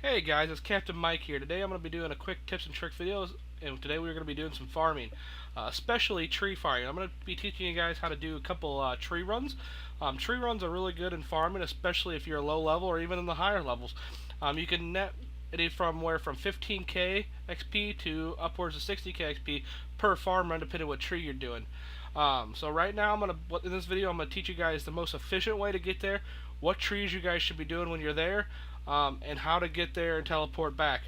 Hey guys, it's Captain Mike here. Today I'm going to be doing a quick tips and trick videos, and today we're going to be doing some farming, especially tree farming. I'm going to be teaching you guys how to do a couple tree runs. Tree runs are really good in farming, especially if you're low level or even in the higher levels. You can net from 15k XP to upwards of 60k XP per farm run, depending on what tree you're doing. So right now, in this video, I'm gonna teach you guys the most efficient way to get there, what trees you guys should be doing when you're there, and how to get there and teleport back.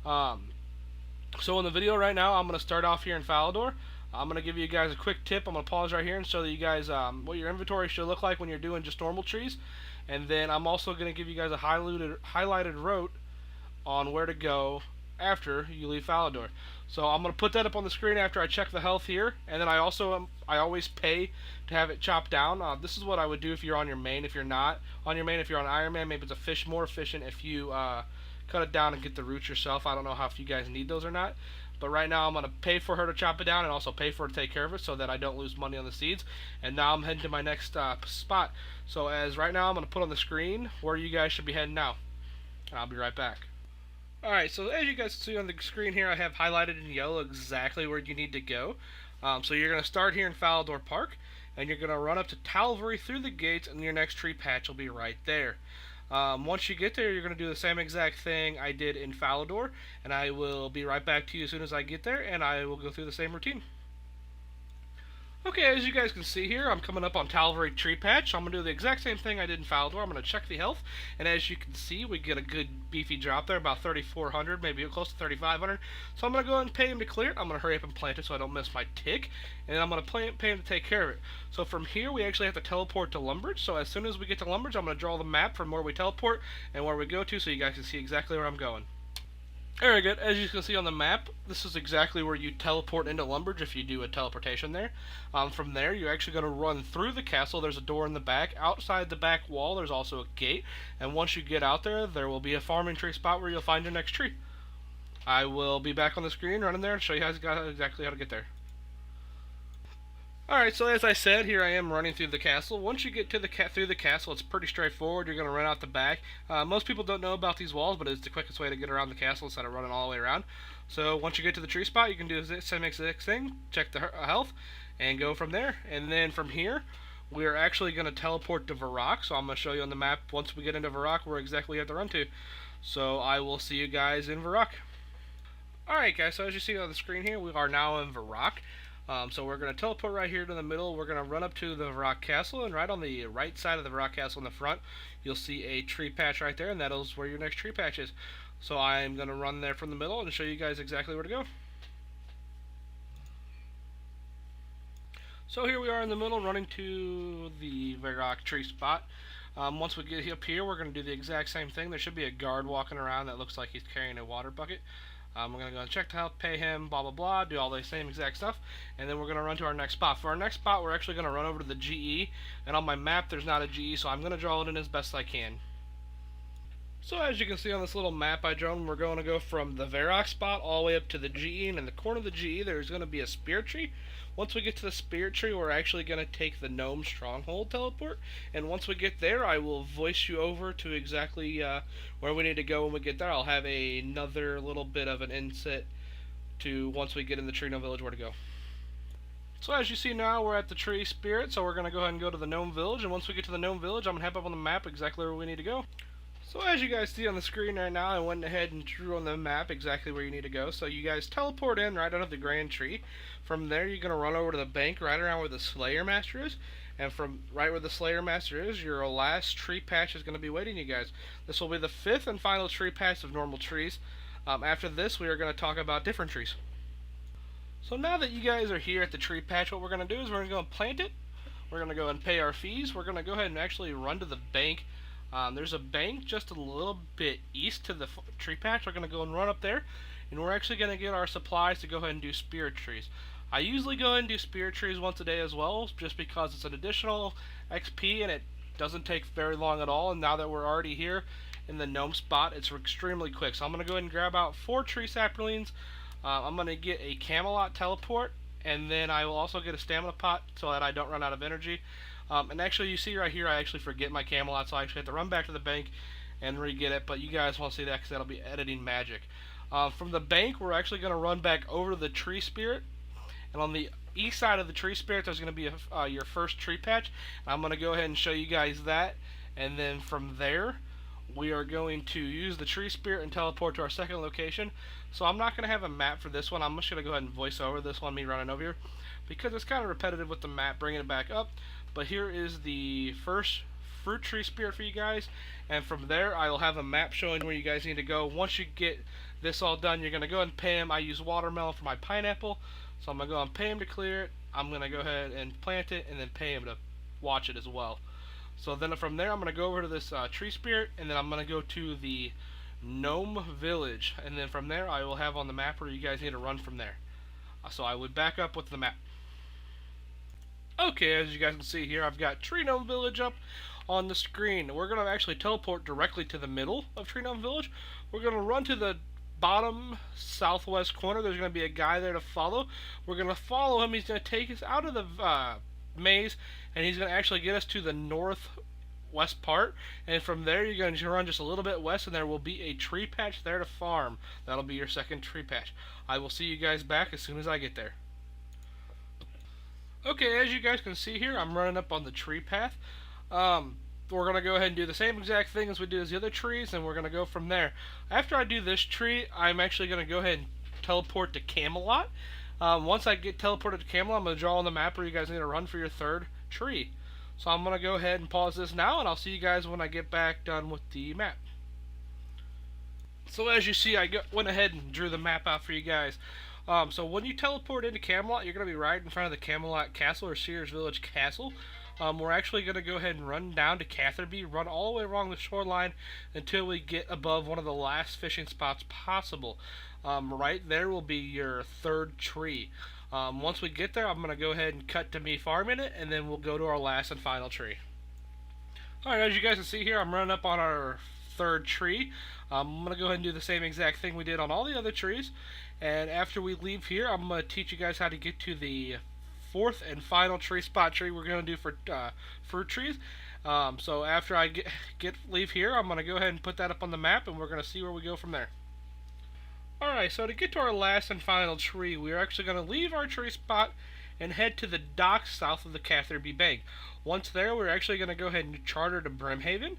So in the video right now, I'm gonna start off here in Falador. I'm gonna give you guys a quick tip. I'm gonna pause right here and show you guys what your inventory should look like when you're doing just normal trees, and then I'm also gonna give you guys a highlighted route on where to go after you leave Falador. So I'm going to put that up on the screen after I check the health here, and then I always pay to have it chopped down. This is what I would do if you're on your main. If you're not on your main, if you're on Iron Man, maybe it's more efficient if you cut it down and get the roots yourself. I don't know if you guys need those or not. But right now I'm going to pay for her to chop it down and also pay for her to take care of it so that I don't lose money on the seeds. And now I'm heading to my next spot. So as right now I'm going to put on the screen where you guys should be heading now. And I'll be right back. Alright, so as you guys see on the screen here, I have highlighted in yellow exactly where you need to go. So you're going to start here in Falador Park, and you're going to run up to Talvery through the gates, and your next tree patch will be right there. Once you get there, you're going to do the same exact thing I did in Falador, and I will be right back to you as soon as I get there, and I will go through the same routine. Okay, as you guys can see here, I'm coming up on Talvery Tree Patch. I'm going to do the exact same thing I did in Falador. I'm going to check the health, and as you can see, we get a good beefy drop there, about 3,400, maybe close to 3,500. So I'm going to go ahead and pay him to clear it. I'm going to hurry up and plant it so I don't miss my tick, and then I'm going to pay him to take care of it. So from here, we actually have to teleport to Lumbridge. So as soon as we get to Lumbridge, I'm going to draw the map from where we teleport and where we go to so you guys can see exactly where I'm going. Very good. As you can see on the map, this is exactly where you teleport into Lumbridge if you do a teleportation there. From there, you're actually going to run through the castle. There's a door in the back. Outside the back wall, there's also a gate. And once you get out there, there will be a farming tree spot where you'll find your next tree. I will be back on the screen running there and show you exactly how to get there. Alright, so as I said, here I am running through the castle. Once you get to through the castle, it's pretty straightforward. You're going to run out the back. Most people don't know about these walls, but it's the quickest way to get around the castle instead of running all the way around. So once you get to the tree spot, you can do the same exact thing, check the health, and go from there. And then from here, we're actually going to teleport to Varrock. So I'm going to show you on the map, once we get into Varrock, where exactly we have to run to. So I will see you guys in Varrock. Alright guys, so as you see on the screen here, we are now in Varrock. So we're going to teleport right here to the middle. We're going to run up to the Varrock Castle, and right on the right side of the Varrock Castle in the front, you'll see a tree patch right there, and that is where your next tree patch is. So I'm going to run there from the middle and show you guys exactly where to go. So here we are in the middle, running to the Varrock tree spot. Once we get up here, we're going to do the exact same thing. There should be a guard walking around that looks like he's carrying a water bucket. We're going to go and check the health, pay him, blah blah blah, do all the same exact stuff, and then we're going to run to our next spot. For our next spot, we're actually going to run over to the GE, and on my map there's not a GE, so I'm going to draw it in as best I can. So as you can see on this little map I drawn, we're going to go from the Varrock spot all the way up to the GE, and in the corner of the GE there's going to be a spirit tree. Once we get to the spirit tree, we're actually going to take the gnome stronghold teleport, and once we get there I will voice you over to exactly where we need to go when we get there. I'll have another little bit of an inset to once we get in the tree gnome village where to go. So as you see now, we're at the tree spirit, so we're going to go ahead and go to the gnome village, and once we get to the gnome village I'm going to have up on the map exactly where we need to go. So as you guys see on the screen right now, I went ahead and drew on the map exactly where you need to go. So you guys teleport in right out of the grand tree. From there you're going to run over to the bank right around where the Slayer Master is. And from right where the Slayer Master is, your last tree patch is going to be waiting you guys. This will be the 5th and final tree patch of normal trees. After this we are going to talk about different trees. So now that you guys are here at the tree patch, what we're going to do is we're going to go and plant it. We're going to go and pay our fees. We're going to go ahead and actually run to the bank. There's a bank just a little bit east to the tree patch. We're going to go and run up there, and we're actually going to get our supplies to go ahead and do spirit trees. I usually go ahead and do spirit trees once a day as well, just because it's an additional XP and it doesn't take very long at all. And now that we're already here in the gnome spot, it's extremely quick. So I'm going to go ahead and grab out 4 tree saplings. I'm going to get a Camelot teleport, and then I will also get a stamina pot so that I don't run out of energy. And actually, you see right here, I actually forget my Camelot, so I actually have to run back to the bank and re-get it, but you guys won't see that because that'll be editing magic. From the bank, we're actually going to run back over to the tree spirit, and on the east side of the tree spirit, there's going to be your first tree patch. I'm going to go ahead and show you guys that, and then from there, we are going to use the tree spirit and teleport to our second location. So I'm not going to have a map for this one. I'm just going to go ahead and voice over this one, me running over here, because it's kind of repetitive with the map, bringing it back up. But here is the first fruit tree spirit for you guys, and from there I will have a map showing where you guys need to go. Once you get this all done, you're going to go ahead and pay him. I use watermelon for my pineapple, so I'm going to go and pay him to clear it. I'm going to go ahead and plant it, and then pay him to watch it as well. So then from there, I'm going to go over to this tree spirit, and then I'm going to go to the gnome village, and then from there I will have on the map where you guys need to run from there. So I would back up with the map. Okay, as you guys can see here, I've got Tree Gnome Village up on the screen. We're going to actually teleport directly to the middle of Tree Gnome Village. We're going to run to the bottom southwest corner. There's going to be a guy there to follow. We're going to follow him. He's going to take us out of the maze, and he's going to actually get us to the northwest part, and from there you're going to run just a little bit west, and there will be a tree patch there to farm. That'll be your second tree patch. I will see you guys back as soon as I get there. Okay, as you guys can see here, I'm running up on the tree path. We're going to go ahead and do the same exact thing as we did as the other trees, and we're going to go from there. After I do this tree, I'm actually going to go ahead and teleport to Camelot. Once I get teleported to Camelot, I'm going to draw on the map where you guys need to run for your third tree. So I'm going to go ahead and pause this now, and I'll see you guys when I get back done with the map. So as you see, I went ahead and drew the map out for you guys. So when you teleport into Camelot, you're going to be right in front of the Camelot Castle, or Sears Village Castle. We're actually going to go ahead and run down to Catherby, run all the way along the shoreline until we get above one of the last fishing spots possible. Right there will be your third tree. Once we get there, I'm going to go ahead and cut to me farming it, and then we'll go to our last and final tree. Alright, as you guys can see here, I'm running up on our third tree. I'm going to go ahead and do the same exact thing we did on all the other trees. And after we leave here, I'm going to teach you guys how to get to the fourth and final tree we're going to do for fruit trees. So after I leave here, I'm going to go ahead and put that up on the map, and we're going to see where we go from there. Alright, so to get to our last and final tree, we're actually going to leave our tree spot and head to the docks south of the Catherby Bank. Once there, we're actually going to go ahead and charter to Brimhaven.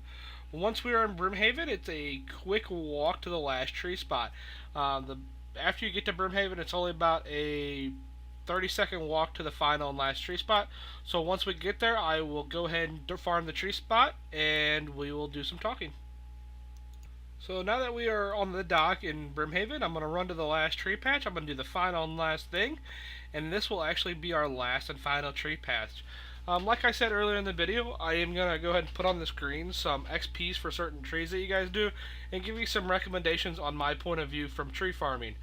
Once we are in Brimhaven, it's a quick walk to the last tree spot. After you get to Brimhaven, it's only about a 30-second walk to the final and last tree spot. So once we get there, I will go ahead and farm the tree spot, and we will do some talking. So now that we are on the dock in Brimhaven, I'm going to run to the last tree patch. I'm going to do the final and last thing, and this will actually be our last and final tree patch. Like I said earlier in the video, I am going to go ahead and put on the screen some XPs for certain trees that you guys do, and give you some recommendations on my point of view from tree farming.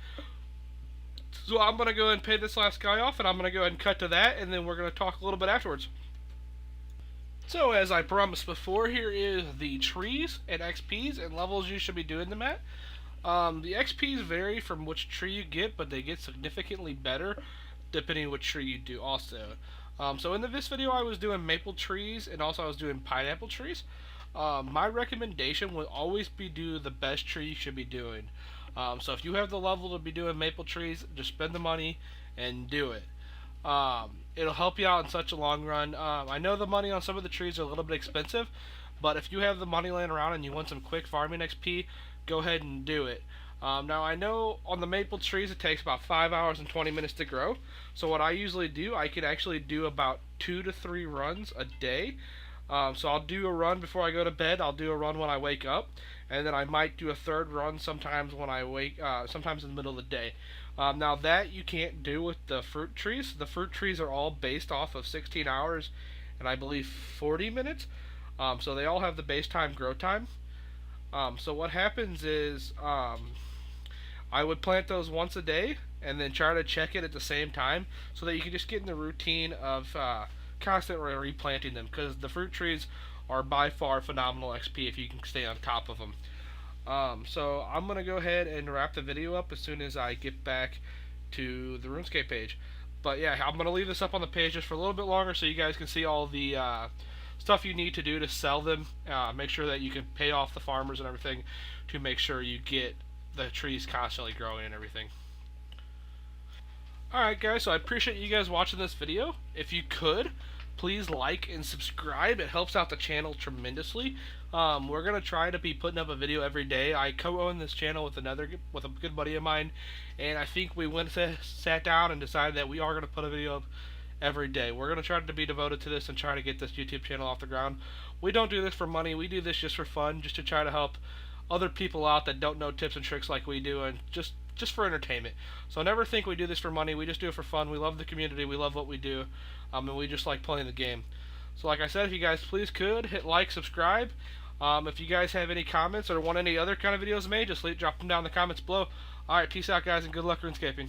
So I'm going to go ahead and pay this last guy off, and I'm going to go ahead and cut to that, and then we're going to talk a little bit afterwards. So as I promised before, here is the trees and XPs and levels you should be doing them at. The XPs vary from which tree you get, but they get significantly better depending on which tree you do also. So in this video I was doing maple trees, and also I was doing pineapple trees. My recommendation would always be do the best tree you should be doing. So if you have the level to be doing maple trees, just spend the money and do it. It'll help you out in such a long run. I know the money on some of the trees are a little bit expensive, but if you have the money laying around and you want some quick farming XP, go ahead and do it. Now I know on the maple trees it takes about 5 hours and 20 minutes to grow, so what I usually do, I could actually do about 2 to 3 runs a day. So I'll do a run before I go to bed, I'll do a run when I wake up, and then I might do a third run sometimes when I sometimes in the middle of the day. Now that you can't do with the fruit trees. The fruit trees are all based off of 16 hours and I believe 40 minutes. So they all have the base time grow time. So what happens is I would plant those once a day and then try to check it at the same time so that you can just get in the routine of constantly replanting them, because the fruit trees are by far phenomenal XP if you can stay on top of them. So I'm going to go ahead and wrap the video up as soon as I get back to the RuneScape page. But yeah, I'm going to leave this up on the page just for a little bit longer so you guys can see all the stuff you need to do to sell them. Make sure that you can pay off the farmers and everything to make sure you get the trees constantly growing and everything. Alright guys, so I appreciate you guys watching this video. If you could, please like and subscribe. It helps out the channel tremendously. We're going to try to be putting up a video every day. I co-own this channel with a good buddy of mine, and I think we sat down and decided that we are going to put a video up every day. We're going to try to be devoted to this and try to get this YouTube channel off the ground. We don't do this for money. We do this just for fun, just to try to help other people out that don't know tips and tricks like we do, and just for entertainment. So never think we do this for money. We just do it for fun. We love the community. We love what we do, and we just like playing the game. So like I said, if you guys please could hit like, subscribe. If you guys have any comments or want any other kind of videos made, just drop them down in the comments below. Alright, peace out guys, and good luck RuneScaping.